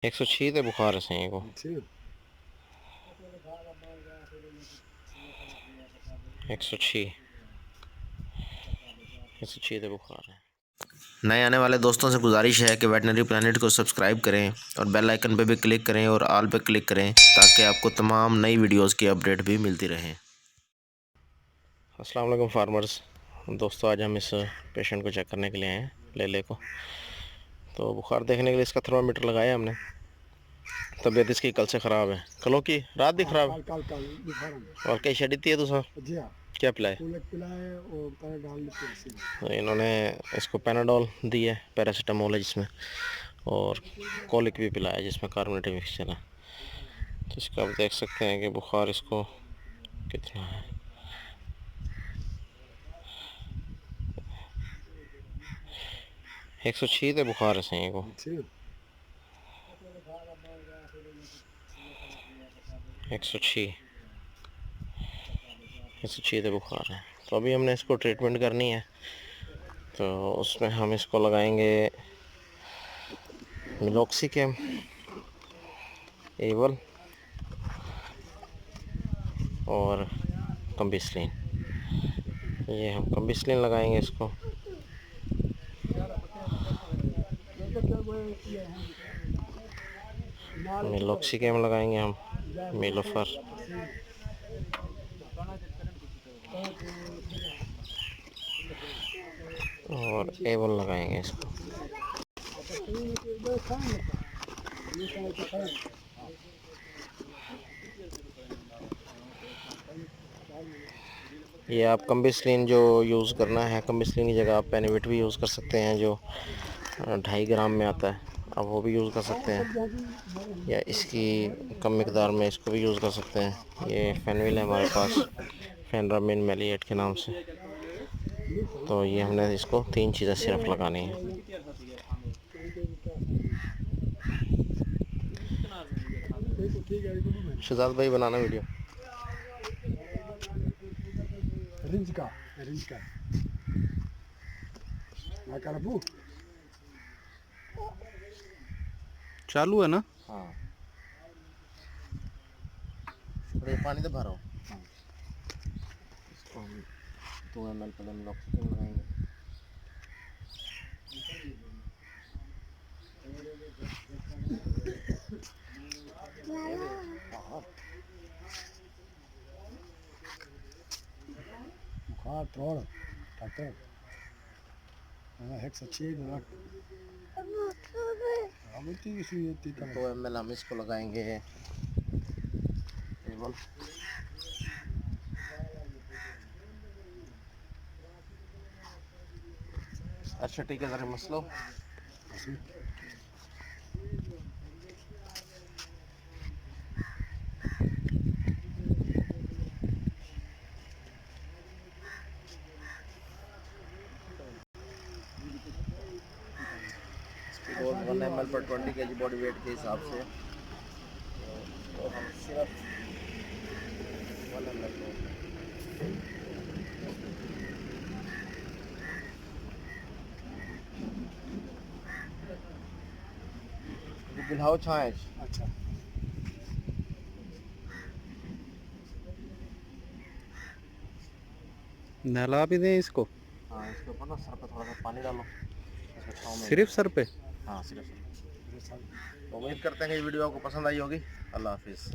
106 ਤੇ बुखार है सही को। 106 106 ਤੇ बुखार है। नए आने वाले दोस्तों से गुजारिश है कि वेटनरी प्लानट को सब्सक्राइब करें और बेल आइकन पर भी क्लिक करें और ऑल पे क्लिक करें ताकि आपको तमाम नई वीडियोस की अपडेट भी मिलती रहे। अस्सलाम वालेकुम फार्मर्स दोस्तों, आज हम इस पेशेंट को चेक करने के लिए आए हैं, लेले को। तो बुखार देखने के लिए इसका थर्मामीटर लगाया हमने। तबीयत इसकी कल से ख़राब है, कलों की रात भी ख़राब है। और कई शेडी थी है दूसरा क्या पिलाए? तो इन्होंने इसको पैनाडोल दी है, पैरासीटामोल है जिसमें, और कॉलिक भी पिलाया जिसमें कार्बोनेटेड मिक्सचर है। तो इसका आप देख सकते हैं कि बुखार इसको कितना है। एक 106 तो बुखार है सही को। 106 तो बुखार है। तो अभी हमने इसको ट्रीटमेंट करनी है, तो उसमें हम इसको लगाएंगे मिलॉक्सिकेम एवल और कम्बिसलिन। ये हम कम्बिसलिन लगाएंगे इसको। मिलॉक्सिकेम लगाएंगे हम, मिलोफर और एवल लगाएंगे इसको। ये आप कम्बिसलिन जो यूज़ करना है, कम्बिसलिन की जगह आप पेनिविट भी यूज़ कर सकते हैं जो 2.5 ग्राम में आता है, आप वो भी यूज़ कर सकते हैं, या इसकी कम मिकदार में इसको भी यूज़ कर सकते हैं। ये फेनविल है हमारे पास, फेनरामिन मेलिएट के नाम से। तो ये हमने इसको 3 चीज़ें सिर्फ लगानी है। शहजाद भाई बनाना वीडियो। रिंच का चालू है ना? हाँ, पानी तो भरो। इसको हम 2 ml पहले हम ऑक्सीजन लगाएंगे। बुखार थोड़ा डॉक्टर 2 ml हम इसको लगाएंगे टेबल। अच्छा ठीक है, ज़रा मसलो रोज 1 ml पर 20 kg बॉडी वेट के हिसाब से, तो हम सिर्फ 1 ml बिल्हाओ छाए। अच्छा, नहला भी दें इसको? हाँ, इसके ऊपर ना सर पे थोड़ा सा पानी डालो, इसको छाँव में। सिर्फ सर पे? हाँ, सिर्फ सर पे। उम्मीद करते हैं कि ये वीडियो आपको पसंद आई होगी। अल्लाह हाफिज़।